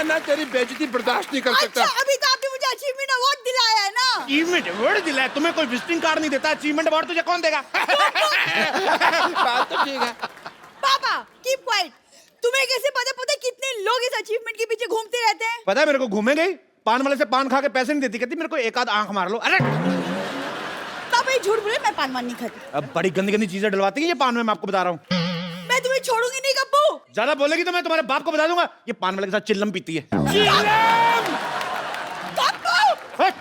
ना तेरी बेइज्जती बर्दाश्त नहीं कर सकता। अच्छा, अभी तो आपने मुझे अचीवमेंट अवार्ड दिलाया है ना। अचीवमेंट अवार्ड दिलाया? तुम्हें कोई विजिटिंग कार्ड नहीं देता, अचीवमेंट अवार्ड तुझे कौन देगा? बात तो ठीक है। पापा कीप क्वाइट। तुम्हें कैसे पता कितने लोग इस अचीवमेंट के पीछे घूमते रहते हैं? पता है मेरे को, घूमे गई पान वाले से पान खा के पैसे नहीं देती, कहती मेरे को एक आध आंख मार लो। अरे पापा ये झूठ बोले, मैं पान वान नहीं खाती। अब बड़ी गंदी गंदी चीजें डलवाती है ये पान में, मैं आपको बता रहा हूँ। मैं तुम्हें छोड़ूंगी नहीं गप्पू। ज्यादा बोलेगी तो मैं तुम्हारे बाप को बता दूंगा, ये पान वाले के साथ चिल्लम पीती है। हट!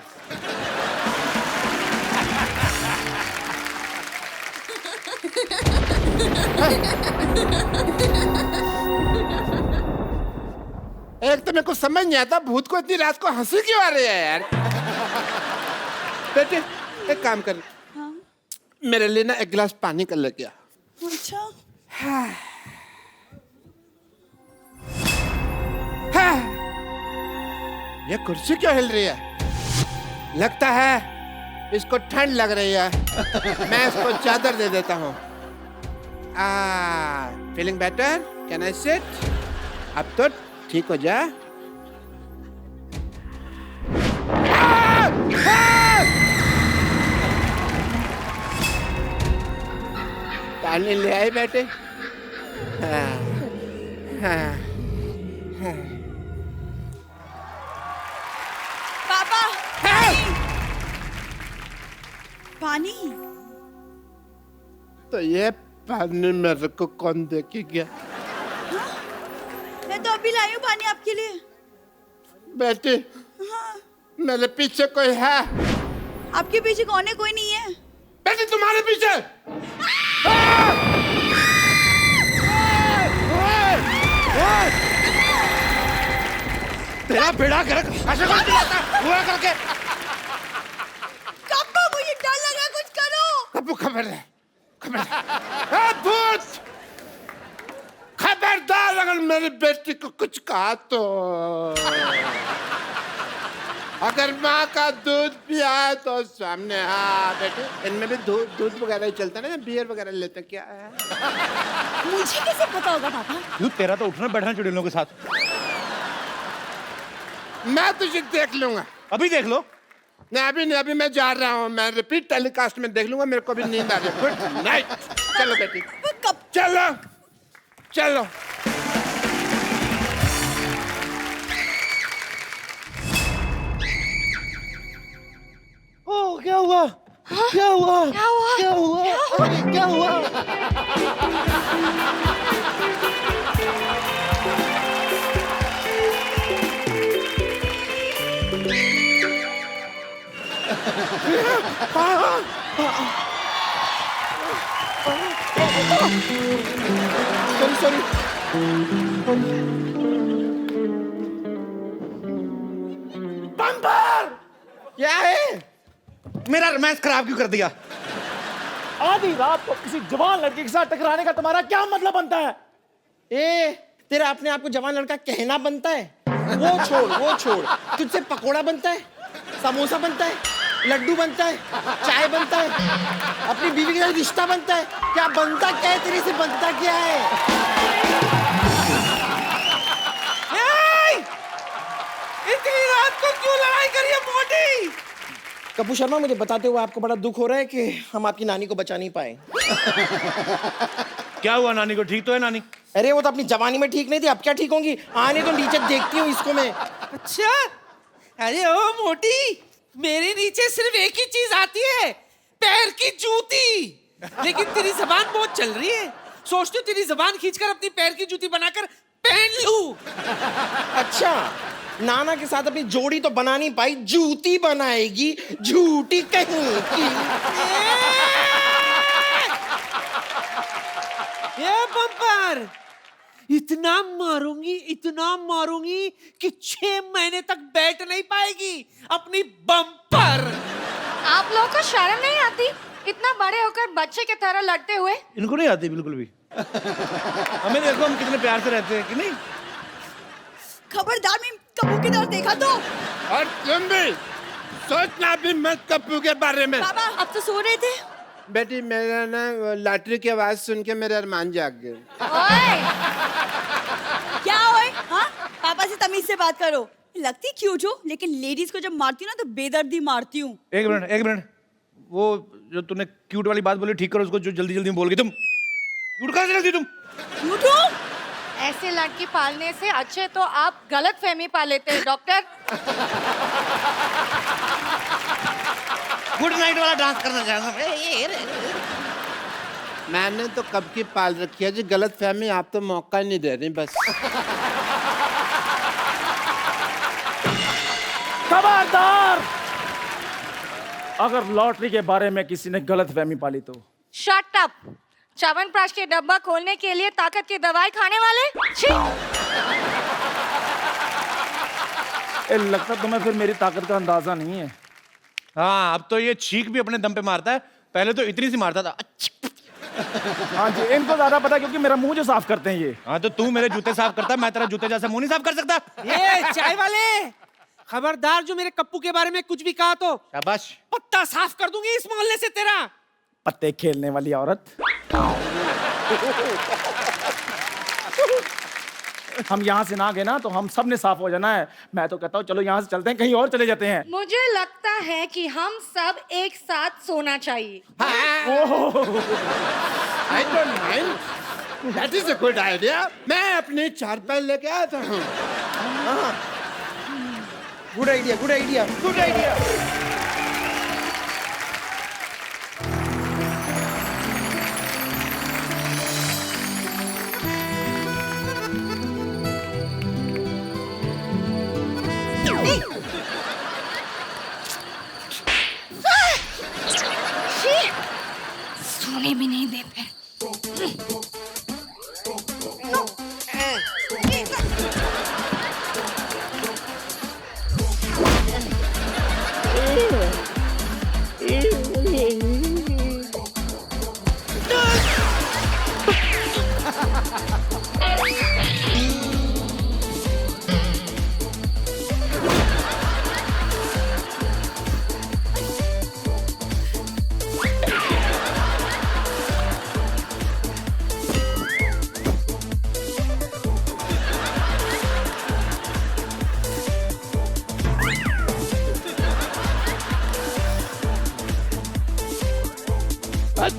एक तो मेरे को समझ नहीं आता भूत को इतनी रात को हंसी क्यों आ रही है यार। बेटे एक काम कर, हाँ? मेरे लिए ना एक गिलास पानी कर लेके आ। अच्छा ये कुर्सी क्यों हिल रही है? लगता है इसको ठंड लग रही है। मैं इसको चादर दे देता हूँ। Feeling better? Can I sit? अब तो ठीक हो जा। पानी ले आई बेटे। पापा पानी। तो ये पानी मेरे को कौन दे के गया? मैं तो अभी लाई हूँ पानी आपके लिए। बेटी हाँ। मेरे पीछे कोई है? आपके पीछे कौन है? कोई नहीं है। बेटी तुम्हारे पीछे। तेरा बेड़ा गर्क ऐसे कौन चिल्लाता है? हुआ करके कप्पू मुझे डर लगा, कुछ करो। कप्पू खबरदार, खबरदार। भूत खबरदार, अगर मेरी बेटी को कुछ कहा तो अगर माँ का दूध पिया है तो सामने। हाँ बेटे इनमें भी दूध वगैरह ही चलता है ना, बियर वगैरह लेते क्या है? मुझे कैसे पता होगा पापा? तू तेरा तो उठना बैठना चुड़ैलों के साथ। मैं तुझे देख लूंगा। अभी देख लो। नहीं अभी नहीं, अभी मैं जा रहा हूँ। मैं रिपीट टेलीकास्ट में देख लूंगा। मेरे को भी नींद आ रही है। Good night. चलो बेटी कब? चलो चलो। ओ क्या हुआ? क्या हुआ? क्या हुआ? क्या हुआ? क्या हुआ? Sorry bumper! क्या है? मेरा रोमांस खराब क्यों कर दिया? आधी रात को किसी जवान लड़के के साथ टकराने का तुम्हारा क्या मतलब बनता है? तेरा अपने आप को जवान लड़का कहना बनता है? वो छोड़ तुझसे पकोड़ा बनता है, समोसा बनता है, लड्डू बनता है, चाय बनता है, अपनी बीवी के साथ रिश्ता बनता है। क्या बनता क्या है तेरे से? बनता क्या है? इतनी रात को क्यों लड़ाई करी है मोटी? कपूर शर्मा, मुझे बताते हुए आपको बड़ा दुख हो रहा है कि हम आपकी नानी को बचा नहीं पाए। क्या हुआ नानी को? ठीक तो है नानी? अरे वो तो अपनी जवानी में ठीक नहीं थी, अब क्या ठीक होंगी? आने तो नीचे देखती हूँ इसको मैं। अच्छा, अरे ओ मोटी, मेरे नीचे सिर्फ एक ही चीज आती है, पैर की जूती। लेकिन तेरी जबान बहुत चल रही है, सोचती हूँ तेरी जबान खींचकर अपनी पैर की जूती बनाकर पहन लूं। अच्छा, नाना के साथ अपनी जोड़ी तो बना नहीं पाई, जूती बनाएगी, झूठी कहीं की। ये बम्पर, इतना मारूंगी कि 6 महीने तक बैठ नहीं पाएगी अपनी बम्पर। आप लोगों को शर्म नहीं आती इतना बड़े होकर बच्चे की तरह लड़ते हुए? इनको नहीं आती बिल्कुल भी। हमें देखो हम कितने प्यार से रहते हैं कि नहीं? खबरदार, मैं कप्पू की तरफ देखा तो। और तुम भी सोचना भी मत कप्पू के बारे में। पापा अब तो सो रहे थे। बेटी मेरा ना लॉटरी की आवाज सुन के मेरे अरमान जाग गए। ओए! क्या ओए? हाँ, पापा से तमीज तमीज से बात करो। लगती क्यूट हो, लेकिन लेडीज को जब मारती हूँ ना तो बेदर्दी मारती हूँ। एक मिनट, वो जो तूने क्यूट वाली बात बोली ठीक करो उसको, जो जल्दी जल्दी बोल गई तुम। क्यूट कहाँ से लगती तुम? क्यूट हूँ? ऐसे लड़की पालने से अच्छे तो आप गलत फहमी पाल लेते हैं डॉक्टर। गुड नाइट वाला डांस करना चाहूंगा। मैंने तो कब की पाल रखी है जी गलत फहमी, आप तो मौका ही नहीं दे रही बस। खबरदार, अगर लॉटरी के बारे में किसी ने गलत फहमी पाली तो। Shut up. च्यवनप्राश के डब्बा खोलने के लिए ताकत की दवाई खाने वाले। छी! लगता तुम्हें फिर मेरी ताकत का अंदाजा नहीं है। हाँ, अब तो ये छींक भी अपने दम पे मारता है, पहले तो इतनी सी मारता था। हाँ जी, इनको ज्यादा पता क्योंकि मेरा मुंह जो साफ करते हैं ये। हाँ, तो तू मेरे जूते साफ करता, मैं तेरा जूते जैसा मुंह नहीं साफ कर सकता। ये चाय वाले, खबरदार जो मेरे कप्पू के बारे में कुछ भी कहा तो शाबाश। पत्ता साफ कर दूंगी इस मोहल्ले से तेरा। पत्ते खेलने वाली औरत। हम यहाँ से ना गए ना तो हम सब ने साफ हो जाना है। मैं तो कहता हूँ चलो यहाँ से चलते हैं, कहीं और चले जाते हैं। मुझे लगता है कि हम सब एक साथ सोना चाहिए। I don't mind. That is a good idea. मैं अपनी चारपाई लेके आया था। Good idea, good idea, good idea. सोने भी नहीं देते।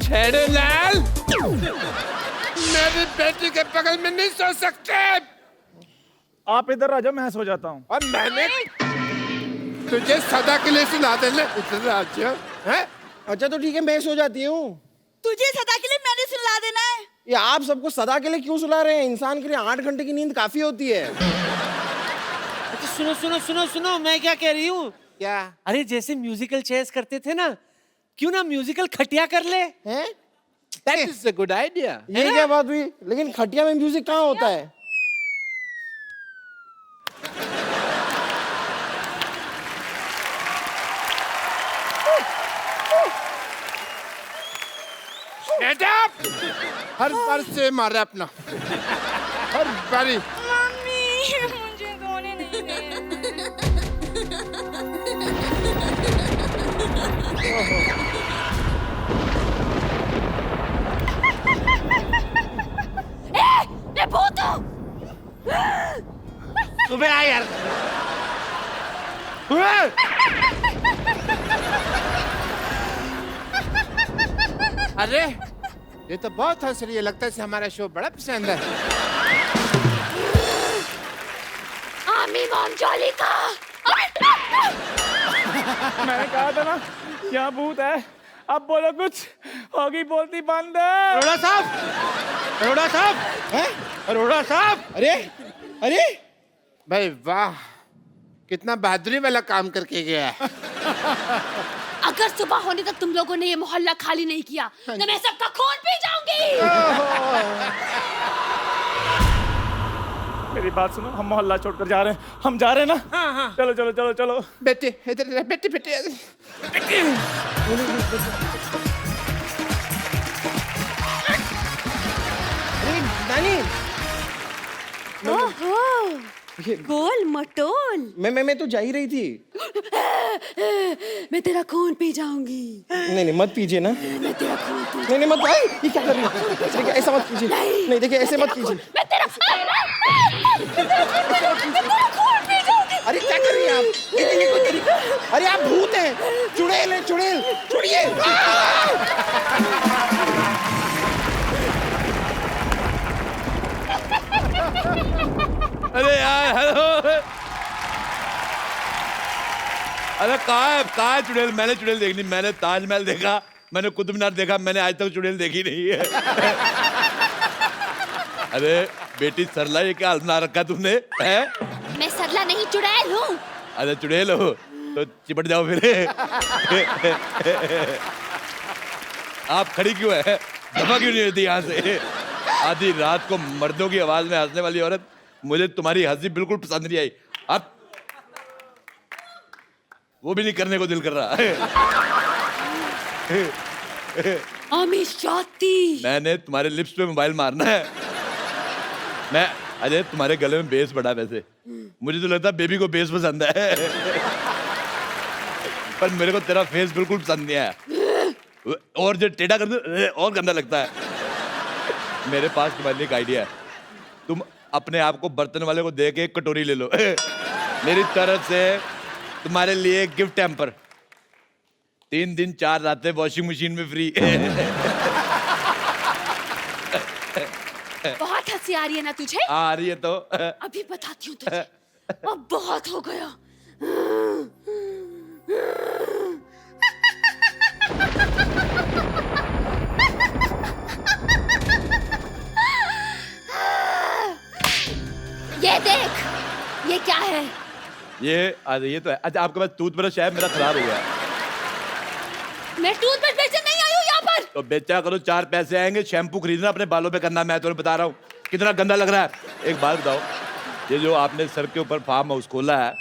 छेड़े लाल, मेरी बेटी के बगल में नहीं सो सकते। आप इधर आ जाओ, मैं सो जाता हूँ। और मैंने तुझे सदा के लिए सुना देना इधर आ जाओ। हैं? अच्छा तो ठीक है, मैं सो जाती हूँ। तुझे सदा के लिए मैंने सुला देना है। ये आप सबको सदा के लिए क्यों सुला रहे हैं? इंसान के लिए 8 घंटे की नींद काफी होती है। अच्छा सुनो सुनो सुनो सुनो, मैं क्या कह रही हूँ? क्या? अरे जैसे म्यूजिकल चेयर्स करते थे ना, क्यों ना म्यूजिकल खटिया कर ले? हैं? That is a good idea. ये क्या बात हुई? लेकिन खटिया में म्यूजिक कहाँ होता है? Shut up! हर बार से मारा अपना, हर बारी। मम्मी मुझे सोने नहीं दे। ए भूतू! सुबह आ यार। अरे ये तो बहुत हंस रही है, लगता है इसे हमारा शो बड़ा पसंद है। आमी मॉम जॉली का। मैंने कहा था ना यहाँ भूत है। अब बोलो कुछ, होगी बोलती बंद। अरोड़ा साहब, अरोड़ा साहब, हैं? अरोड़ा साहब। अरे अरे भाई वाह, कितना बहादुरी वाला काम करके गया है। अगर सुबह होने तक तुम लोगों ने ये मोहल्ला खाली नहीं किया तो मैं सबका खून पी जाऊंगी। मेरी बात सुनो, हम मोहल्ला छोड़कर जा रहे हैं। हम जा रहे हैं ना? हाँ हाँ। चलो चलो चलो चलो। बेटी इधर, बेटी बेटी। अरे नानी, ओहो, गोल मटोल। मैं तो जा ही रही थी। मैं तेरा खून पी जाऊंगी। नहीं नहीं मत पीजिए ना। मैं तेरा खून पी नहीं नहीं मत भाई, ये क्या कर रही है? देखिए ऐसा मत कीजिए। नहीं देखिए ऐसे मत कीजिए। मैं तेरा खून पी जाऊंगी। अरे क्या कर रही हैं आप? ये कोई तरीका? अरे आप भूत हैं। चुड़ैल है, चुड़ैल, छोड़िए। अरे यार हेलो। अरे कहाँ है चुड़ैल? मैंने चुड़ैल देखनी, मैंने ताजमहल देखा, मैंने कुतुब मीनार देखा, मैंने आज तक चुड़ैल देखी नहीं है। अरे बेटी सरला, ये क्या बना रखा तुमने है? मैं सरला नहीं चुड़ैल हूँ। अरे चुड़ैल हो तो चिपट जाओ फिर। आप खड़ी क्यों है? दफा क्यों नहीं होती यहाँ से? आधी रात को मर्दों की आवाज में हंसने वाली औरत, मुझे तुम्हारी हंसी बिल्कुल पसंद नहीं आई। अब वो भी नहीं करने को दिल कर रहा है। मैंने तुम्हारे लिप्स पे मोबाइल मारना है। मैं अजय तुम्हारे गले में बेस बड़ा, वैसे मुझे तो लगता है बेबी को बेस पसंद है। पर मेरे को तेरा फेस बिल्कुल पसंद नहीं आया। और जो टेढ़ा कर दो और गंदा लगता है। मेरे पास तुम्हारे लिए एक आइडिया है। तुम अपने आप को बर्तन वाले को दे के एक कटोरी ले लो। मेरी तरफ से तुम्हारे लिए गिफ्ट हैम्पर। 3 दिन 4 रातें वॉशिंग मशीन में फ्री। बहुत हंसी आ रही है ना तुझे? आ रही है तो अभी बताती हूँ तुझे। अब बहुत हो गया। ये देख, ये क्या है? ये तो है। अच्छा आपके पास टूथब्रश है? मेरा खराब हो गया। मैं टूथब्रश बेचने नहीं आई हूँ यहाँ पर। तो बेचा करो, 4 पैसे आएंगे। शैम्पू खरीदना अपने बालों पे करना। मैं तुम्हें बता रहा हूँ कितना गंदा लग रहा है। एक बात बताओ, ये जो आपने सर के ऊपर फार्म हाउस खोला है,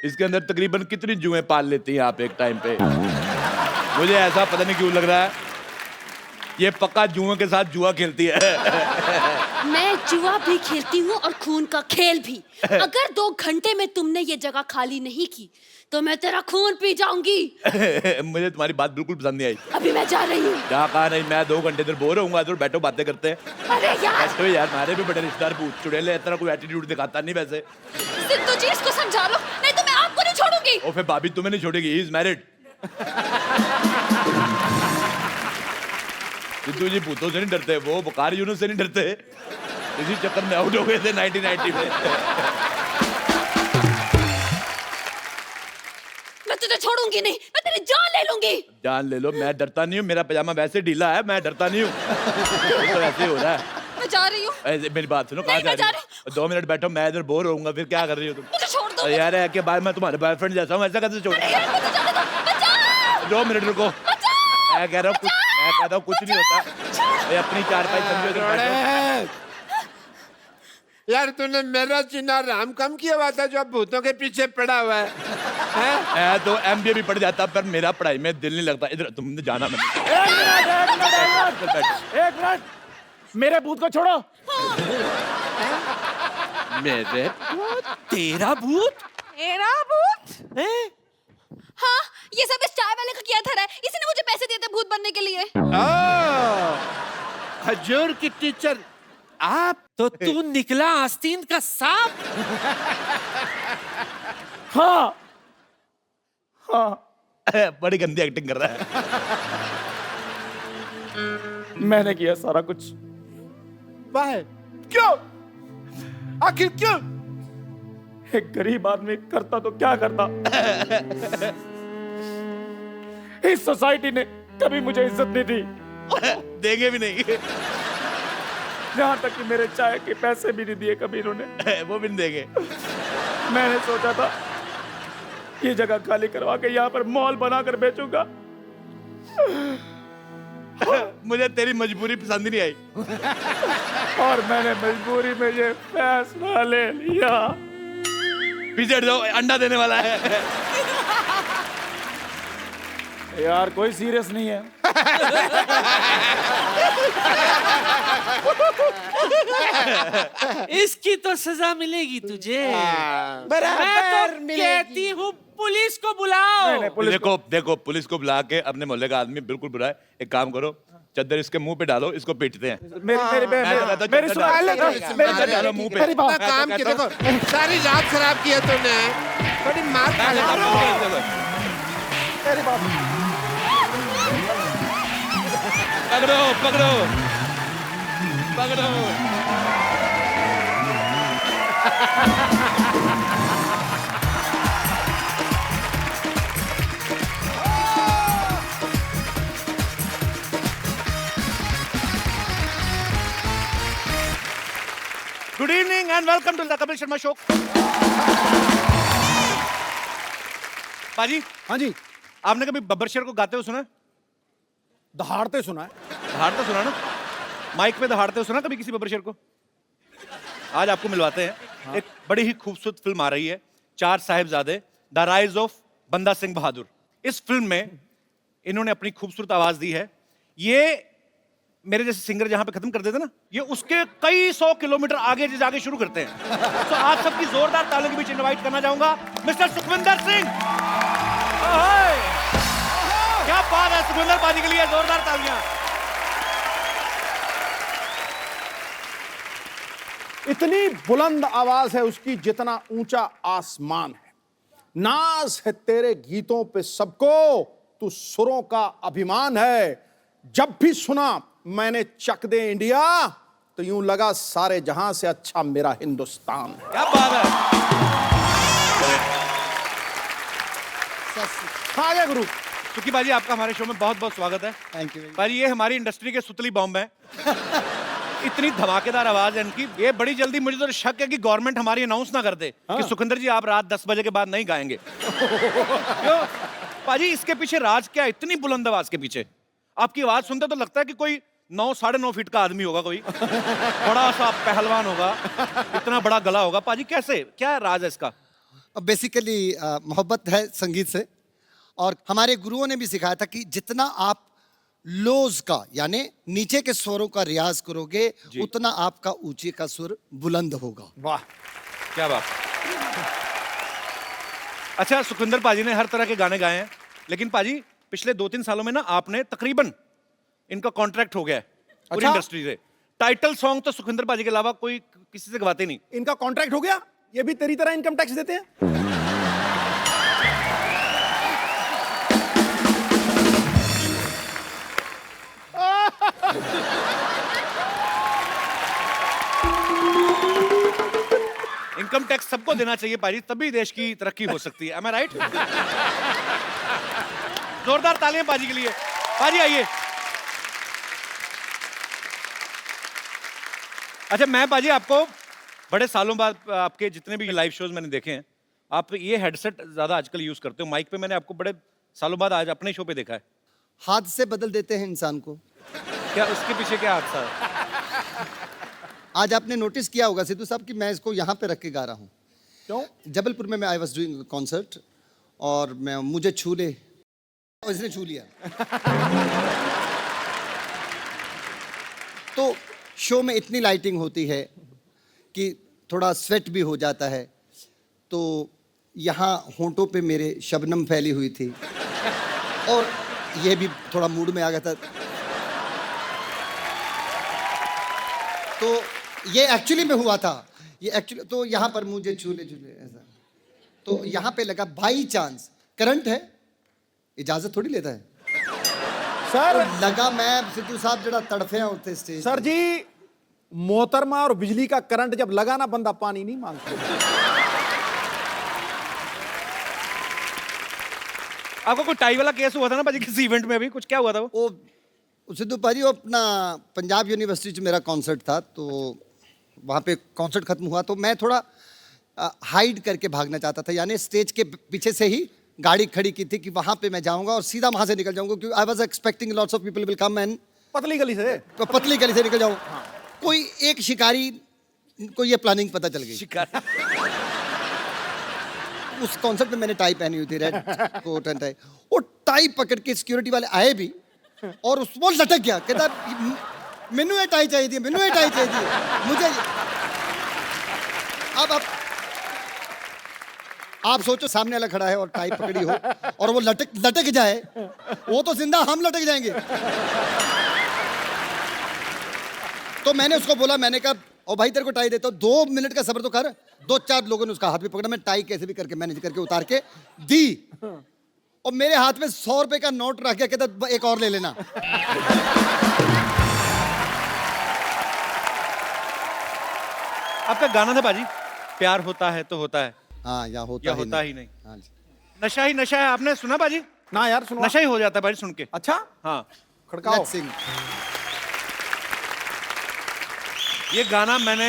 इसके अंदर तकरीबन कितनी जुएं पाल लेती हैं आप एक टाइम पे? मुझे ऐसा पता नहीं क्यों लग रहा है ये पक्का जुओं के साथ जुआ खेलती है। मैं जुआ भी खेलती हूँ और खून का खेल भी। अगर 2 घंटे में तुमने ये जगह खाली नहीं की तो मैं तेरा खून पी जाऊंगी। मुझे तुम्हारी बात बिल्कुल पसंद नहीं आई। अभी मैं जा रही हूँ। क्या कहा? नहीं, मैं 2 घंटे इधर बोर होऊंगा, तो बैठो बातें करते हैं। अरे यार, बैठो यार, हमारे भी बड़े रिश्तेदार भूत चुड़ैल है, इतना कोई एटीट्यूड दिखाता नहीं वैसे। सिद्धू जी इसको समझा लो, नहीं तो मैं आपको नहीं छोड़ूंगी। और फिर भाभी तुम्हें नहीं छोड़ेगी, ही इज मैरिड। सिद्धू जी भूतों से नहीं डरते, वो बुखार यूनुस से नहीं डरते। इसी चक्कर में आउट हो गए थे 1990 में। मैं तुझे छोड़ूंगी नहीं, मैं तेरी जान ले लूंगी। जान ले लो, मैं डरता नहीं हूँ। मेरा पजामा वैसे ढीला है, मैं डरता नहीं हूँ। तो ऐसे ही हो रहा है। मैं जा रही हूँ। मेरी बात सुनो, कहाँ जा रही हो? 2 मिनट बैठो, मैं इधर बोर होऊंगा। फिर क्या कर रही हो तुम? मुझे छोड़ दो। यार है कि बाद मैं तुम्हारे बॉयफ्रेंड जैसा हूँ, ऐसा कैसे छोड़? मुझे जाने दो। बचाओ। 2 मिनट रुको। मैं कह रहा हूँ कुछ नहीं होता। अपनी 4 5 समझो इधर बैठो। यार तूने मेरा जीना राम कम किया हुआ था जो अब भूतों के पीछे पड़ा हुआ है, हैं? मैं तो MBA भी पढ़ जाता, पर मेरा पढ़ाई में दिल नहीं लगता। इधर तुमने जाना मैंने। एक मिनट, मेरे भूत को छोड़ो। मेरे तेरा भूत? मेरा भूत? हाँ, ये सब इस चाय वाले का किया था। इसी ने मुझे पैसे दिए थे भूत बनने के लिए। हजूर की टीचर आप? तो तू निकला आस्तीन का सांप? हाँ हाँ, बड़ी गंदी एक्टिंग कर रहा है। मैंने किया सारा कुछ। वाह, क्यों? आखिर क्यों? एक गरीब आदमी करता तो क्या करता। इस सोसाइटी ने कभी मुझे इज्जत नहीं दी, देंगे भी नहीं। यहाँ तक कि मेरे चाय के पैसे भी नहीं दिए कभी इन्होंने। वो भी नहीं देंगे। मैंने सोचा था ये जगह खाली करवा के यहाँ पर मॉल बनाकर बेचूंगा। मुझे तेरी मजबूरी पसंद नहीं आई, और मैंने मजबूरी में ये फैसला ले लिया। पीछे हट जाओ, अंडा देने वाला है। यार कोई सीरियस नहीं है। इसकी तो सजा मिलेगी तुझे। बराबर फिर मिलेगी। कहती हूँ पुलिस को बुलाओ। देखो देखो, पुलिस को बुला के अपने मोहल्ले का आदमी बिल्कुल बुलाए। एक काम करो, चद्दर इसके मुंह पे डालो, इसको पीटते हैं। मेरी चद्दर डालो मुंह पे। इतना काम किया, देखो सारी रात खराब किया तूने, बड़ी मार खा ले। पकड़ो पकड़ो पकड़ो। Good evening and welcome to the Kapil Sharma show. पाजी, हाँ जी, आपने कभी बब्बर शेर को गाते हुए सुना? दहाड़ते सुना है। दहाड़ते सुना ना? माइक पे दहाड़ते हुए सुना कभी किसी बब्बर शेर को? आज आपको मिलवाते हैं। हाँ। एक बड़ी ही खूबसूरत फिल्म आ रही है, चार साहिबजादे, द राइज ऑफ बंदा सिंह बहादुर। इस फिल्म में इन्होंने अपनी खूबसूरत आवाज दी है। ये मेरे जैसे सिंगर जहां पे खत्म कर देते ना, ये उसके कई 100 किलोमीटर आगे जाके शुरू करते हैं। तो आप सबकी जोरदार तालियों के बीच इनवाइट करना चाहूंगा मिस्टर सुखविंदर सिंह। क्या बात है, सुखविंदर पाजी के लिए जोरदार तालियां। इतनी बुलंद आवाज है उसकी जितना ऊंचा आसमान है। नाज है तेरे गीतों पे सबको, तू सुरों का अभिमान है। जब भी सुना मैंने चक दे इंडिया, तो यूं लगा सारे जहां से अच्छा मेरा हिंदुस्तान है। क्या बात है। आ गया गुरु। सुखी बाजी, आपका हमारे शो में बहुत बहुत स्वागत है। Thank you. बाजी, ये हमारी इंडस्ट्री के सुतली बॉम्ब है। इतनी धमाकेदार आवाज है इनकी, ये बड़ी जल्दी, मुझे तो शक है कि गवर्नमेंट हमारी अनाउंस ना कर दे कि सुखिंदर जी आप रात 10 बजे के बाद नहीं गाएंगे। क्यों पाजी, इसके पीछे राज क्या है इतनी बुलंद आवाज के पीछे? आपकी आवाज सुनते तो लगता है कि कोई 9 साढ़े 9 फीट का आदमी होगा, कोई बड़ा सा पहलवान होगा, इतना बड़ा गला होगा। पाजी कैसे, क्या राज है इसका? बेसिकली मोहब्बत है संगीत से, और हमारे गुरुओं ने भी सिखाया था कि जितना आप लोज का यानी नीचे के स्वरों का रियाज करोगे, उतना आपका ऊंचे का सुर बुलंद होगा। वाह, क्या बात। अच्छा, सुखविंदर पाजी ने हर तरह के गाने गाए हैं, लेकिन पाजी पिछले 2-3 सालों में ना आपने तकरीबन, इनका कॉन्ट्रैक्ट हो गया है पूरी इंडस्ट्री से। टाइटल सॉन्ग तो सुखविंदर पाजी के अलावा कोई किसी से गवाते नहीं। इनका कॉन्ट्रैक्ट हो गया? ये भी तेरी तरह इनकम टैक्स देते हैं? इनकम टैक्स सबको देना चाहिए पाजी, तभी देश की तरक्की हो सकती है। Am I right? जोरदार तालियां पाजी के लिए। पाजी आइए। अच्छा, मैं पाजी आपको बड़े सालों बाद, आपके जितने भी लाइव शोज मैंने देखे हैं, आप ये हेडसेट ज्यादा आजकल यूज करते हो। माइक पे मैंने आपको बड़े सालों बाद आज अपने शो पे देखा है। हाथ से बदल देते हैं इंसान को। क्या उसके पीछे क्या हादसा है? आज आपने नोटिस किया होगा सिद्धू साहब कि मैं इसको यहाँ पे रख के गा रहा हूँ। क्यों? जबलपुर में मैं आई वॉज डूइंग कॉन्सर्ट, और मैं मुझे छू ले, और इसने छू लिया। तो शो में इतनी लाइटिंग होती है कि थोड़ा स्वेट भी हो जाता है, तो यहाँ होंठों पे मेरे शबनम फैली हुई थी, और ये भी थोड़ा मूड में आ गया था। तो ये एक्चुअली में हुआ था, ये एक्चुअली, तो यहाँ पर मुझे झूले झूले ऐसा, तो यहाँ पे लगा बाई चांस करंट है, इजाजत थोड़ी लेता है सर। तो लगा मैं सिद्धू साहब जरा तड़फे होते स्टेज। सर जी, मोहतरमा और बिजली का करंट जब लगा ना, बंदा पानी नहीं मांगता। आपको कोई टाई वाला केस हुआ था ना पाजी किसी इवेंट में? अभी कुछ क्या हुआ था? वो सिद्धू पाजी, वो अपना पंजाब यूनिवर्सिटी में मेरा कॉन्सर्ट था, तो वहाँ पे कॉन्सर्ट खत्म हुआ तो मैं थोड़ा हाइड करके भागना चाहता था, यानी स्टेज के पीछे से ही गाड़ी खड़ी की थी कि वहाँ पे मैं जाऊँगा और सीधा वहाँ से निकल जाऊँगा, क्योंकि I was expecting lots of people will come and पतली गली से, तो पतली गली से निकल जाऊँ। कोई एक शिकारी को ये प्लानिंग पता चल गई। उस कॉन्सर्ट में मैंने टाई पहनी हुई थी, रेड कोट एंड टाई। वो टाई पकड़ के सिक्योरिटी वाले आए भी, और उस वो लटक गया, कहता मैनू ये टाई चाहिए थी, मैनू ये टाई चाहिए थी, मुझे। अब आप सोचो सामने वाला खड़ा है और टाई पकड़ी हो और वो लटक जाए, वो तो जिंदा, हम लटक जाएंगे। तो मैंने उसको बोला, मैंने कहा ओ भाई तेरे को टाई देता हूँ, 2 मिनट का सब्र तो कर। 2-4 लोगों ने उसका हाथ भी पकड़ा, मैं टाई कैसे भी करके मैनेज करके उतार के दी, और मेरे हाथ में 100 रुपए का नोट रख गया, कहता एक और ले लेना। आपका गाना था बाजी, प्यार होता है तो होता है, हाँ, या होता ही नहीं। हाँ जी। नशा ही नशा है, आपने सुना बाजी? ना यार सुनो। नशा ही हो जाता है बाजी सुन के। अच्छा, हाँ, खड़काओ। Let's sing। ये गाना मैंने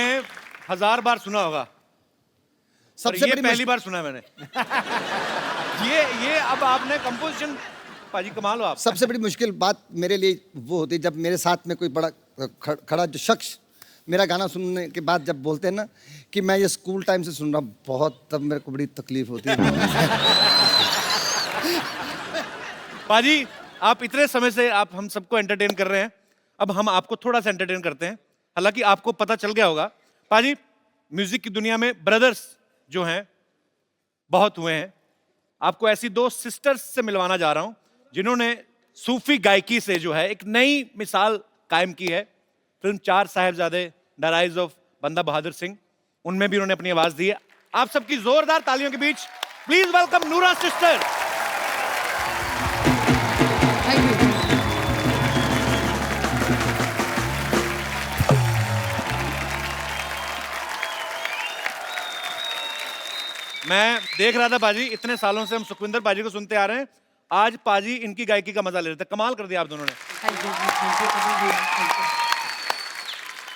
1000 बार सुना होगा, सबसे ये बड़ी पहली बार सुना मैंने। ये अब आपने कंपोजिशन, बाजी कमाल हो आप। सबसे बड़ी मुश्किल बात मेरे लिए वो होती है जब मेरे साथ में कोई बड़ा खड़ा जो शख्स मेरा गाना सुनने के बाद जब बोलते हैं ना कि मैं ये स्कूल टाइम से सुन रहा हूँ बहुत, तब मेरे को बड़ी तकलीफ होती है। बाजी आप इतने समय से आप हम सबको एंटरटेन कर रहे हैं, अब हम आपको थोड़ा सा एंटरटेन करते हैं। हालांकि आपको पता चल गया होगा पाजी, म्यूजिक की दुनिया में ब्रदर्स जो हैं बहुत हुए हैं। आपको ऐसी 2 सिस्टर्स से मिलवाना जा रहा हूं जिन्होंने सूफी गायकी से जो है एक नई मिसाल कायम की है। Film 4 Sahibzade the rise of बंदा बहादुर सिंह, उनमें भी उन्होंने अपनी आवाज दी है। आप सबकी जोरदार तालियों के बीच प्लीज वेलकम नूरा सिस्टर। मैं देख रहा था पाजी, इतने सालों से हम सुखविंदर पाजी को सुनते आ रहे हैं, आज पाजी इनकी गायकी का मजा ले रहे थे। कमाल कर दिया आप दोनों ने।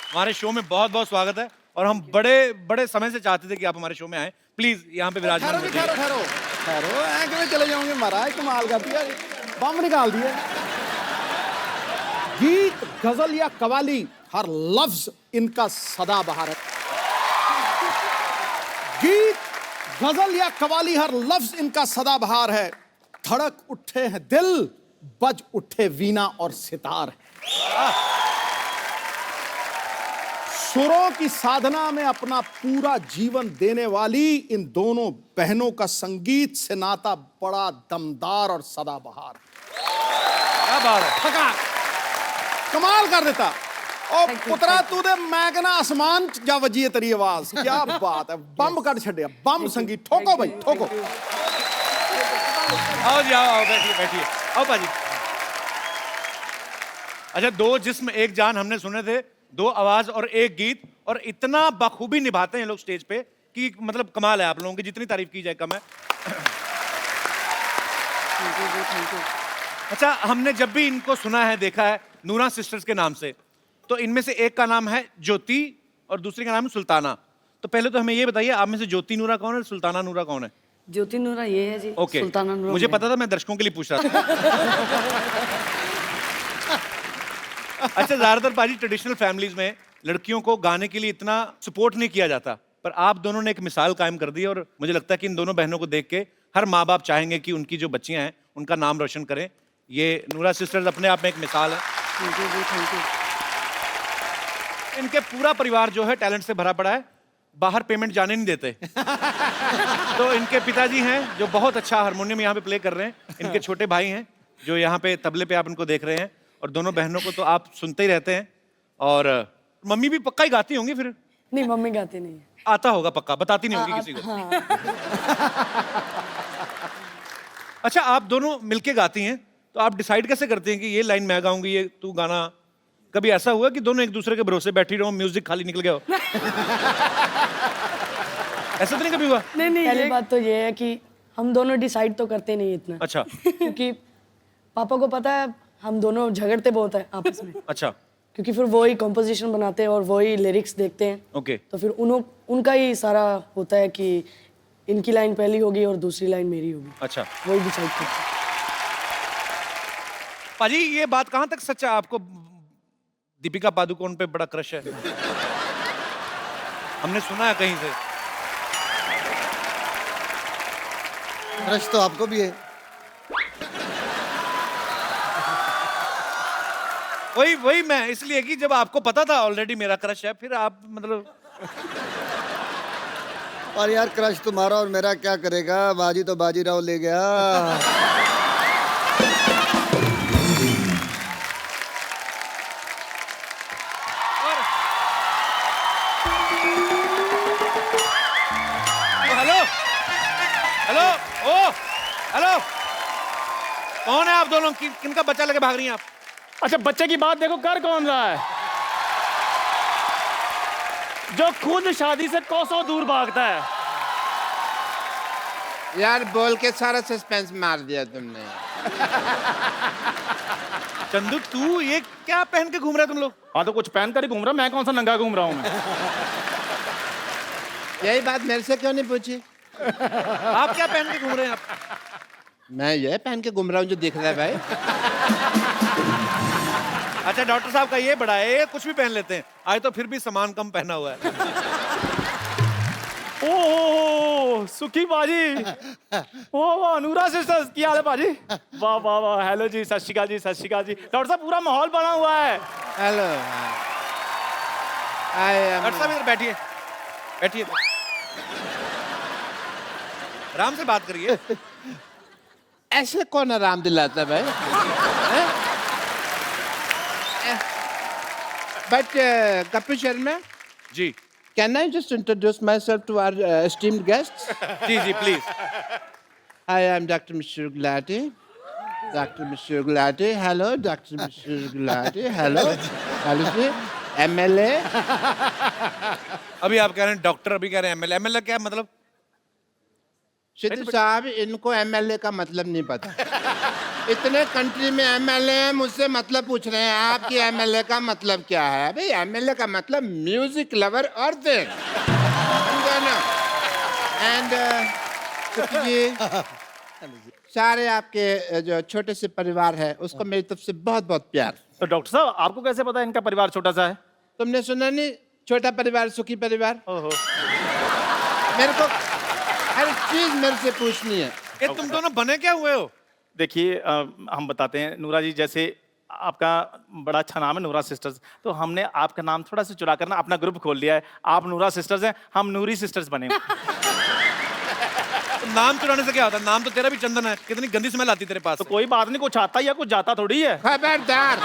हमारे शो में बहुत बहुत स्वागत है और हम बड़े बड़े समय से चाहते थे कि आप हमारे शो में आए। प्लीज यहाँ पे विराजमान होइए। ठहरो, ऐसे चले जाओगे महाराज, कमाल कर दिया, बम निकाल दिए। गीत, गजल या कवाली, हर लफ्ज इनका सदाबहार है। गीत, गजल या कवाली, हर लफ्ज इनका सदाबहार है। धड़क उठे हैं दिल, बज उठे वीणा और सितार है। सुरों की साधना में अपना पूरा जीवन देने वाली इन दोनों बहनों का संगीत से नाता बड़ा दमदार और सदाबहार है। क्या बात है, ठका कमाल कर देता। और पुत्रा तू दे मैं कहना आसमान च जा वजी है तेरी आवाज, क्या बात है, बम कट छड़िया, बम संगीत। ठोको भाई ठोको। आओ जी, आओ बैठिए बैठिए, आओ पाजी। अच्छा, 2 जिस्म एक जान हमने सुने थे, 2 आवाज और 1 गीत, और इतना बखूबी निभाते हैं लोग स्टेज पे कि मतलब कमाल है। आप लोगों की जितनी तारीफ की जाए कम है। अच्छा, हमने जब भी इनको सुना है, देखा है नूरा सिस्टर्स के नाम से, तो इनमें से एक का नाम है ज्योति और दूसरी का नाम है सुल्ताना। तो पहले तो हमें ये बताइए, आप में से ज्योति नूरा कौन है, सुल्ताना नूरा कौन है? ज्योति नूरा ये है जी। ओके, सुल्ताना नूरा मुझे पता था, मैं दर्शकों के लिए पूछ रहा था। अच्छा, ज्यादातर पाजी ट्रेडिशनल फैमिलीज में लड़कियों को गाने के लिए इतना सपोर्ट नहीं किया जाता, पर आप दोनों ने एक मिसाल कायम कर दी और मुझे लगता है कि इन दोनों बहनों को देख के हर माँ बाप चाहेंगे कि उनकी जो बच्चियां हैं उनका नाम रोशन करें। ये नूरा सिस्टर्स अपने आप में एक मिसाल है। Thank you. इनके पूरा परिवार जो है टैलेंट से भरा पड़ा है, बाहर पेमेंट जाने नहीं देते। तो इनके पिताजी हैं जो बहुत अच्छा हारमोनियम यहाँ पे प्ले कर रहे हैं, इनके छोटे भाई हैं जो यहाँ पे तबले पे आप इनको देख रहे हैं, और दोनों बहनों को तो आप सुनते ही रहते हैं। और मम्मी भी पक्का ही गाती होंगी फिर? नहीं, मम्मी गाती नहीं है। आता होगा पक्का, बताती नहीं होगी किसी को। अच्छा, आप दोनों मिलके गाती हैं, तो आप डिसाइड कैसे करते हैं कि ये लाइन मैं गाऊंगी, ये तू गाना? कभी ऐसा हुआ कि दोनों एक दूसरे के भरोसे बैठी रहो, म्यूजिक खाली निकल गया हो? ऐसा तो नहीं कभी हुआ? नहीं, पहली बात तो ये है कि हम दोनों डिसाइड तो करते नहीं इतना। अच्छा। क्योंकि पापा को पता है हम दोनों झगड़ते बहुत है आपस में। अच्छा। क्योंकि फिर वो ही कॉम्पोजिशन बनाते हैं और वो ही लिरिक्स देखते हैं। ओके। तो फिर उनका ही सारा होता है कि इनकी लाइन पहली होगी और दूसरी लाइन मेरी होगी। अच्छा। वही डिसाइड करते हैं। पाजी, ये बात कहाँ तक सच है? आपको दीपिका पादुकोण पे बड़ा क्रश है? हमने सुना है कहीं से। क्रश तो आपको भी है। वही मैं इसलिए कि जब आपको पता था ऑलरेडी मेरा क्रश है, फिर आप मतलब और यार क्रश तुम्हारा और मेरा क्या करेगा, बाजी तो बाजीराव ले गया। हेलो हेलो ओ हेलो, कौन है आप दोनों? किनका बच्चा लेके भाग रही हैं आप? अच्छा बच्चे की बात देखो, कर कौन रहा है? जो खुद शादी से कोसों दूर भागता है। यार बोल के सारा सस्पेंस मार दिया तुमने। चंदू तू ये क्या पहन के घूम रहे तुम लोग? हाँ तो कुछ पहन कर ही घूम रहा, मैं कौन सा नंगा घूम रहा हूँ मैं? यही बात मेरे से क्यों नहीं पूछी? आप क्या पहन के घूम रहे हैं आप? मैं ये पहन के घूम रहा हूँ जो दिख रहा है भाई। अच्छा डॉक्टर साहब का ये बड़ा है, ये कुछ भी पहन लेते हैं, आज तो फिर भी सामान कम पहना हुआ है। ओह सुखी बाजी, वाह वाह अनुरा सिस्टर्स, क्या हाल है बाजी? वाह वाह वाह, हेलो जी, सत श्री अकाल जी, सत श्री अकाल जी। डॉक्टर साहब पूरा माहौल बना हुआ है। हेलो डॉक्टर साहब इधर बैठिए, बैठिए, आराम से बात करिए। ऐसे कौन आराम दिलाता है भाई? But Kapil Sharma ji, can I just introduce myself to our esteemed guests? जी जी please. Hi, I'm Dr. Mr. Gulati. Dr. Mr. Gulati. Hello, Dr. Mr. Gulati. Hello. Hello ji, MLA. अभी आप कह रहे हैं डॉक्टर, अभी कह रहे हैं एमएलए। एमएलए क्या मतलब? सिद्धू साहब, इनको MLA का मतलब नहीं पता। इतने कंट्री में MLA हैं, मुझसे मतलब पूछ रहे हैं आपकी MLA का मतलब क्या है? भाई MLA का मतलब म्यूजिक लवर और देन एंड जी सारे आपके जो छोटे से परिवार है उसको मेरी तरफ से बहुत बहुत प्यार। तो डॉक्टर साहब आपको कैसे पता इनका परिवार छोटा सा है? तुमने सुना नहीं, छोटा परिवार सुखी परिवार? ओहो, मेरे को हर चीज मेरे से पूछनी है। ये तुम दोनों बने क्या हुए हो? देखिए हम बताते हैं नूरा जी, जैसे आपका बड़ा अच्छा नाम है नूरा सिस्टर्स, तो हमने आपका नाम थोड़ा सा चुरा कर ना अपना ग्रुप खोल लिया है। आप नूरा सिस्टर्स हैं, हम नूरी सिस्टर्स बने। तो नाम चुराने से क्या होता है? नाम तो तेरा भी चंदन है, कितनी गंदी स्मेल आती तेरे पास तो से। कोई बात नहीं, कुछ आता या कुछ जाता थोड़ी है। खबरदार,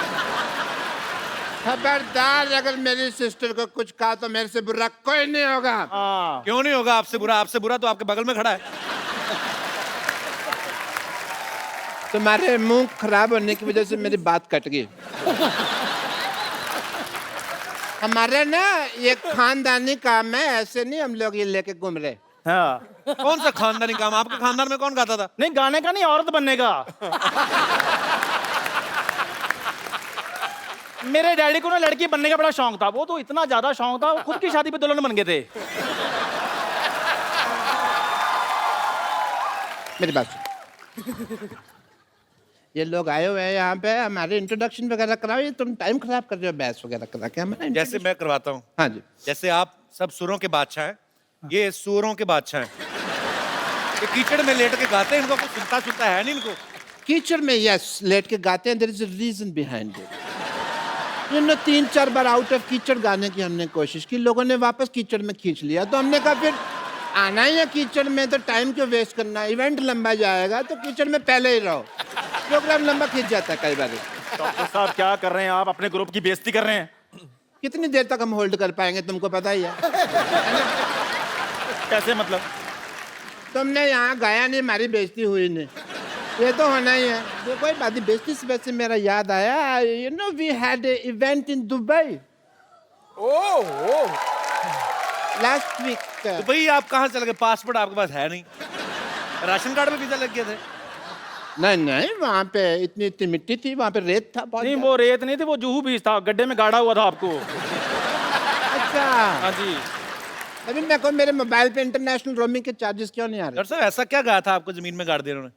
खबरदार, अगर मेरी सिस्टर को कुछ कहा तो मेरे से बुरा कोई नहीं होगा। हाँ क्यों नहीं होगा आपसे बुरा? आपसे बुरा तो आपके बगल में खड़ा है। तुम्हारे मुंह खराब होने की वजह से मेरी बात कट गई। हमारे ना ये खानदानी काम है, ऐसे नहीं हम लोग ये लेके घूम रहे। हाँ, कौन सा खानदानी काम? आपके खानदान में कौन गाता था? नहीं गाने का नहीं, औरत बनने का। मेरे डैडी को ना लड़की बनने का बड़ा शौक था, वो तो इतना ज्यादा शौक था वो खुद की शादी पे दुल्हन बन गए थे। मेरी बात सुन, ये लोग आए हुए हैं यहाँ पे, हमारे इंट्रोडक्शन वगैरह कराओ। ये तुम टाइम खराब कर रहे हो बहस वगैरह करा के हमारा। जैसे मैं करवाता हूँ। हाँ जी, जैसे आप सब सुरों के बादशाह हैं, ये सुरों के बादशाह हैं। ये कीचड़ में लेट के गाते हैं, इनको कुछ सुनता है नहीं इनको। कीचड़ में यस लेट के गाते हैं, there is a reason behind it. इन्होंने 3-4 बार आउट ऑफ कीचड़ गाने की हमने कोशिश की, लोगों ने वापस कीचड़ में खींच लिया, तो हमने कहा फिर आना ही है कीचड़ में तो टाइम क्यों वेस्ट करना, इवेंट लंबा जाएगा तो कीचड़ में पहले ही रहो, प्रोग्राम लंबा खींच जाता है कई बार। डॉक्टर साहब क्या कर रहे हैं आप? अपने ग्रुप की बेइज्जती कर रहे हैं। कितनी देर तक हम होल्ड कर पाएंगे तुमको पता ही है। कैसे मतलब? तुमने यहाँ गाया नहीं, हमारी बेइज्जती हुई नहीं, ये तो होना ही है। तो कोई बात नहीं, बेइज्जती से वैसे मेरा याद आया, you know we had a event in Dubai last week. तो भाई आप कहाँ चले गए? पासपोर्ट आपके पास है नहीं, राशन कार्ड में वीजा लग गए थे। नहीं नहीं, वहाँ पे इतनी इतनी मिट्टी थी, वहाँ पे रेत था बहुत। नहीं वो रेत नहीं थी, वो जुहू बीज था, गड्ढे में गाड़ा हुआ था आपको। अच्छा हाँ जी। अभी मैं कहूँ मेरे मोबाइल पे इंटरनेशनल रोमिंग के चार्जेस क्यों नहीं आ रहे? डॉक्टर साहब ऐसा क्या गाया था आपको जमीन में गाड़ दिया उन्होंने?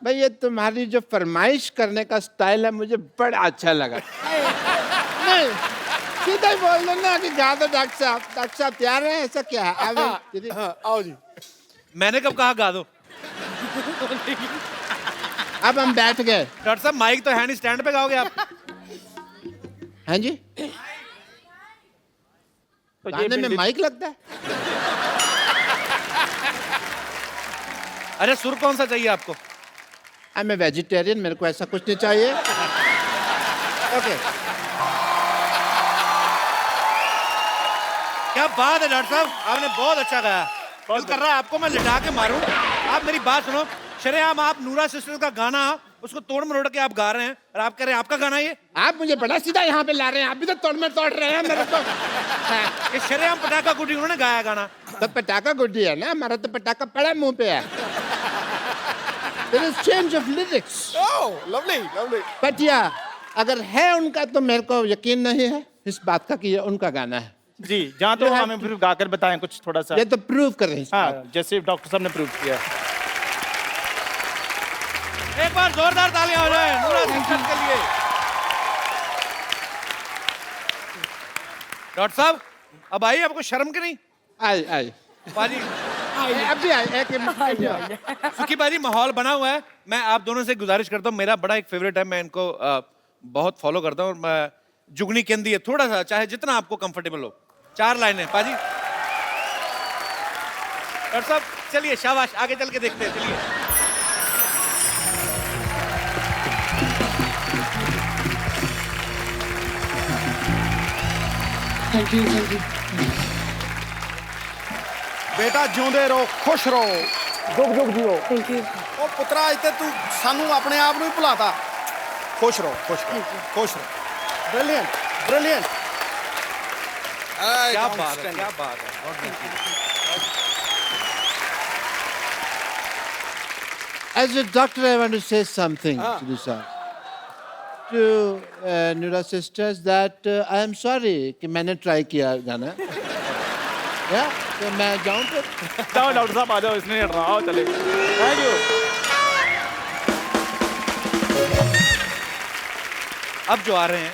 भाई ये तुम्हारी जो फरमाइश करने का स्टाइल है मुझे बड़ा अच्छा लगा। नहीं सीधा ही बोल दो ना कि गा दो डॉक्टर साहब। डॉक्टर साहब तैयार हैं? ऐसा क्या है? आओ जी। मैंने कब कहा गा दो? अब हम बैठ गए। डॉक्टर साहब माइक तो है नहीं, स्टैंड पे गाओगे आप? हाँ जी, तो गाने में माइक लगता है? अरे सुर कौन सा चाहिए आपको? आई एम ए वेजिटेरियन, मेरे को ऐसा कुछ नहीं चाहिए। ओके। क्या बात है डॉक्टर साहब, आपने बहुत अच्छा गाया। दिल कर रहा है आपको मैं लिटा के मारूं। आप मेरी बात सुनो, शरेआम आप नूरा सिस्टर्स का गाना उसको तोड़ मरोड़ के आप गा रहे हैं और आप कह रहे हैं आपका गाना ये। आप मुझे बड़ा सीधा यहाँ पे ला रहे हैं, आप भी तो तोड़ में तोड़ रहे हैं मेरे को। ये शरेआम पटाखा गुड्डी उन्होंने गाया गाना। तो पटाखा गुड्डी है ना, हमारा तो पटाखा पड़ा मुंह पे है। There is change of lyrics. Oh, lovely, lovely. But yeah, अगर है उनका तो मेरे को यकीन नहीं है इस बात का कि ये उनका गाना है। जी, जहाँ तो हमें फिर गाकर बताएं कुछ थोड़ा सा। ये तो प्रूव कर रहे हैं। हाँ, जैसे डॉक्टर साहब ने प्रूव किया। एक बार जोरदार तालियां हो जाए नूरा सिस्टर्स के लिए। डॉक्टर साहब अब आइए, आपको शर्म की नहीं? आई बाजी अभी आई सुखी बाजी, माहौल बना हुआ है। मैं आप दोनों से गुजारिश करता हूँ, मेरा बड़ा एक फेवरेट है, मैं इनको बहुत फॉलो करता हूँ। मैं जुगनी केंदी है, थोड़ा सा चाहे जितना आपको कंफर्टेबल हो। 4 लाइनें पाजी। डॉक्टर साहब चलिए, शाबाश, आगे चल के देखते हैं, चलिए। Thank you, thank you. बेटा जिਉਂਦੇ ਰਹੋ, खुश रहो। जुग जुग जियो। Thank you. ਉਹ ਪੁੱਤਰਾ ਇੱਥੇ ਤੂੰ ਸਾਨੂੰ ਆਪਣੇ ਆਪ ਨੂੰ ਹੀ ਭੁਲਾਤਾ। खुश रहो, खुश रहो, खुश रहो। Brilliant, brilliant. क्या बात है, क्या बात है, बहुत बढ़िया। As a doctor, I want to say something to this to Nura sisters that I am sorry कि मैंने ट्राई किया गाना। तो मैं जाऊँ फिर? जाओ डॉक्टर साहब, आ जाओ, इसने नहीं हटना, आओ चले। Thank you. अब जो आ रहे हैं,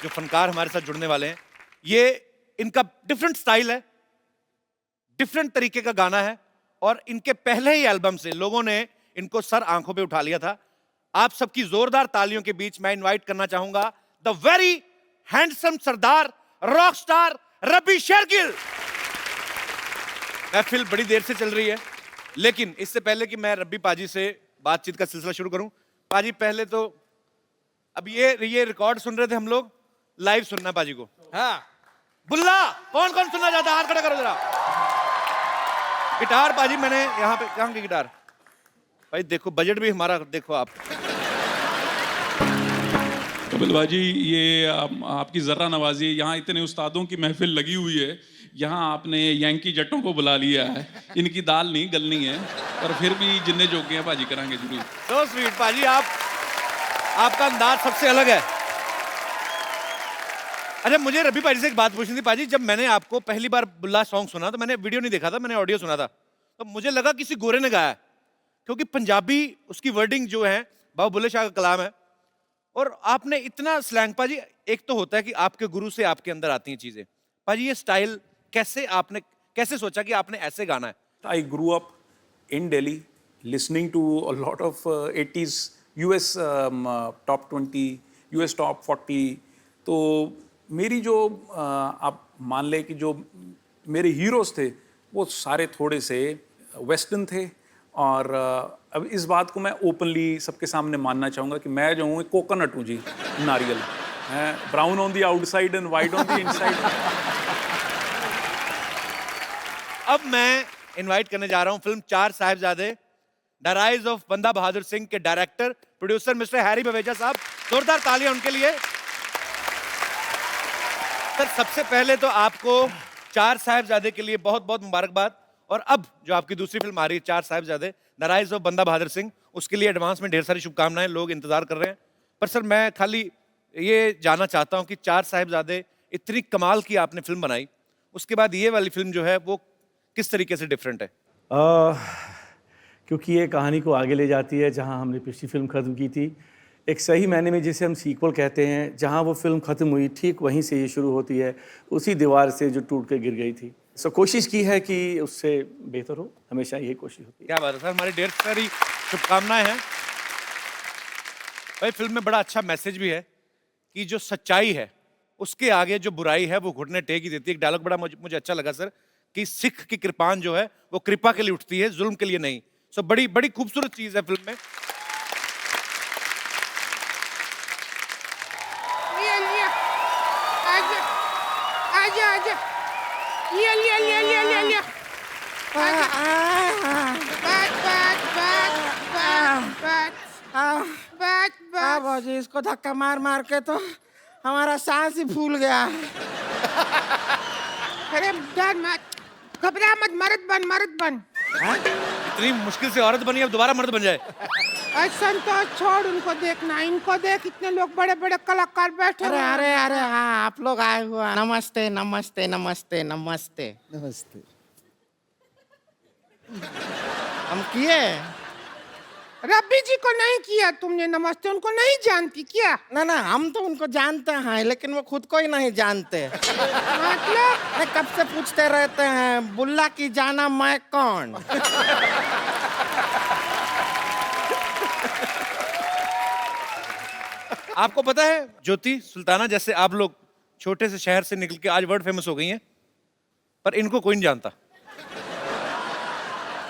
जो फनकार हमारे साथ जुड़ने वाले हैं, ये इनका डिफरेंट स्टाइल है, डिफरेंट तरीके का गाना है, और इनके पहले ही एल्बम से लोगों ने इनको सर आंखों पे उठा लिया था। आप सबकी जोरदार तालियों के बीच मैं इनवाइट करना चाहूंगा द वेरी हैंडसम सरदार रॉक स्टार रबी शेरगिल। महफिल बड़ी देर से चल रही है, लेकिन इससे पहले कि मैं रब्बी पाजी से बातचीत का सिलसिला शुरू करूं, पाजी पहले तो अब ये रिकॉर्ड सुन रहे थे हम लोग, लाइव सुनना पाजी को। हाँ। बुल्ला कौन कौन सुनना चाहता है, हाथ खड़ा करो जरा। गिटार पाजी, मैंने यहाँ पे कहाँ की गिटार भाई, देखो बजट भी हमारा देखो आप। कपिल भाजी, ये आपकी जर्रा नवाजी, यहाँ इतने उस्तादों की महफिल लगी हुई है, यहाँ आपने यांकी जट्टों को बुला लिया है। इनकी दाल नहीं गलनी है, पर फिर भी जिन्ने जोगे हैं पाजी करांगे जरूर। So sweet पाजी, आपका अंदाज सबसे अलग है। अच्छा, मुझे रबी पाजी से एक बात पूछनी थी पाजी, जब मैंने आपको पहली बार बुल्ला सॉन्ग सुना तो मैंने वीडियो नहीं देखा था, मैंने ऑडियो सुना था, तो मुझे लगा किसी गोरे ने गाया है, क्योंकि पंजाबी उसकी वर्डिंग जो है बाबा बुल्ले शाह का कलाम है, और आपने इतना स्लैंग पाजी। एक तो होता है कि आपके गुरु से आपके अंदर आती हैं चीजें, पाजी ये स्टाइल कैसे सोचा कि आपने ऐसे गाना है? I grew up in Delhi listening to a lot of 80s US top 20, US top 40। तो मेरी जो आप मान ले कि जो मेरे हीरोज थे वो सारे थोड़े से वेस्टर्न थे, और अब इस बात को मैं ओपनली सबके सामने मानना चाहूँगा कि मैं जो हूँ कोकोनट हूँ जी, नारियल, brown on the outside and white on the inside. अब मैं इनवाइट करने जा रहा हूं film 4 Sahibzade the rise of बंदा बहादुर सिंह के director producer mister Harry Baweja साहब। जोरदार तालियां उनके लिए। सर, सबसे पहले तो आपको 4 साहिबजादे के लिए बहुत बहुत मुबारकबाद, और अब जो आपकी दूसरी फिल्म आ रही है 4 साहिबजादे द राइज ऑफ बंदा बहादुर सिंह, उसके लिए एडवांस में ढेर सारी शुभकामनाएं, लोग इंतजार कर रहे हैं। पर सर, मैं खाली ये जानना चाहता हूं कि 4 साहिबजादे इतनी कमाल की आपने फिल्म बनाई, उसके बाद ये वाली फिल्म जो है वो किस तरीके से डिफरेंट है? क्योंकि ये कहानी को आगे ले जाती है जहां हमने पिछली फिल्म ख़त्म की थी, एक सही मायने में जिसे हम सीक्वल कहते हैं, जहां वो फिल्म ख़त्म हुई ठीक वहीं से ये शुरू होती है, उसी दीवार से जो टूट के गिर गई थी। सो कोशिश की है कि उससे बेहतर हो, हमेशा यही कोशिश होती है। क्या बात है सर, हमारी ढेर सारी शुभकामनाएं हैं। भाई, फिल्म में बड़ा अच्छा मैसेज भी है कि जो सच्चाई है उसके आगे जो बुराई है वो घुटने टेक ही देती है। एक डायलॉग बड़ा मुझे अच्छा लगा सर, कि सिख की कृपान जो है वो कृपा के लिए उठती है, जुल्म के लिए नहीं। सो बड़ी बड़ी खूबसूरत चीज है फिल्म में। आजा आजा आजा लिया लिया लिया लिया लिया लिया बाजी इसको धक्का मार मार के तो हमारा सांस ही फूल गया। अरे डर मत, घबरा मत, मर्द बन। इतनी मुश्किल से औरत बनी, अब दोबारा मर्द बन जाए। संतोष छोड़, उनको देखना, इनको देख, इतने लोग बड़े बड़े कलाकार बैठे। अरे अरे अरे हाँ, आप लोग आए हुए, नमस्ते नमस्ते नमस्ते नमस्ते नमस्ते। हम किए रब्बी जी को नहीं किया तुमने नमस्ते, उनको नहीं जानती क्या? ना ना, हम तो उनको जानते हैं लेकिन वो खुद को ही नहीं जानते। मतलब कब से पूछते रहते हैं बुल्ला की जाना मैं कौन। आपको पता है ज्योति सुल्ताना जैसे आप लोग छोटे से शहर से निकल के आज वर्ल्ड फेमस हो गई हैं, पर इनको कोई नहीं जानता।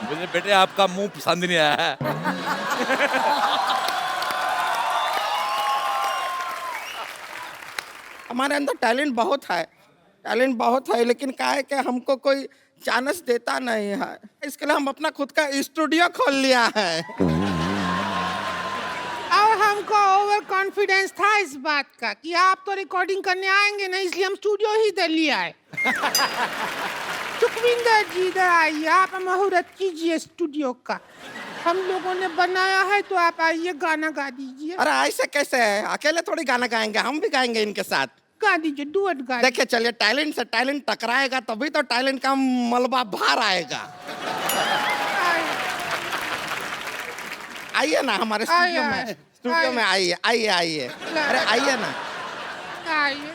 मुझे बेटे आपका मुंह पसंद नहीं आया है। हमारे अंदर टैलेंट बहुत है लेकिन क्या है कि हमको कोई चांस देता नहीं है, इसके लिए हम अपना खुद का स्टूडियो खोल लिया है। और हमको ओवर कॉन्फिडेंस था इस बात का कि आप तो रिकॉर्डिंग करने आएंगे नहीं, इसलिए हम स्टूडियो ही दे लिया है। सुखविंदर जी इधर आइए, आप मुहूर्त कीजिए स्टूडियो का, हम लोगों ने बनाया है, तो आप आइए गाना गा दीजिए। अरे ऐसे कैसे है, अकेले थोड़ी गाना गाएंगे, हम भी गाएंगे इनके साथ। गा दीजिए, डुएट गा। देखिए चलिए, टैलेंट से टैलेंट टकराएगा तभी तो टैलेंट का मलबा बाहर आएगा। आइए ना हमारे स्टूडियो में आइए आइए आइए, अरे आइए ना, आइए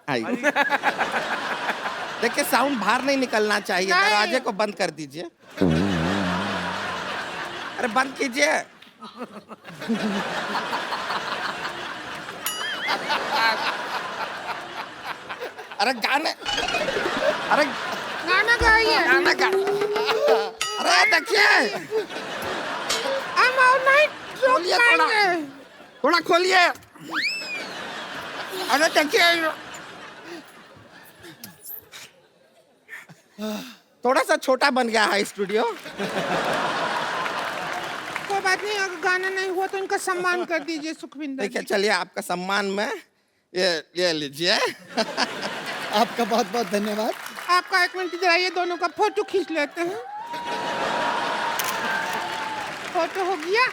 आइए। देखिए साउंड बाहर नहीं निकलना चाहिए, दरवाजे को बंद कर दीजिए। अरे बंद कीजिए। अरे गाने, अरे गाना गाइए, गाना गा। अरे देखिए, हम और नहीं खोलिए थोड़ा खोलिए। अरे देखिए, थोड़ा सा छोटा बन गया है स्टूडियो। कोई बात नहीं, अगर गाना नहीं हुआ तो इनका सम्मान कर दीजिए सुखविंदर। ठीक है, चलिए आपका सम्मान में ये लीजिए। आपका बहुत बहुत धन्यवाद। आपका 1 मिनट इधर आइए, दोनों का फोटो खींच लेते हैं। फोटो हो गया।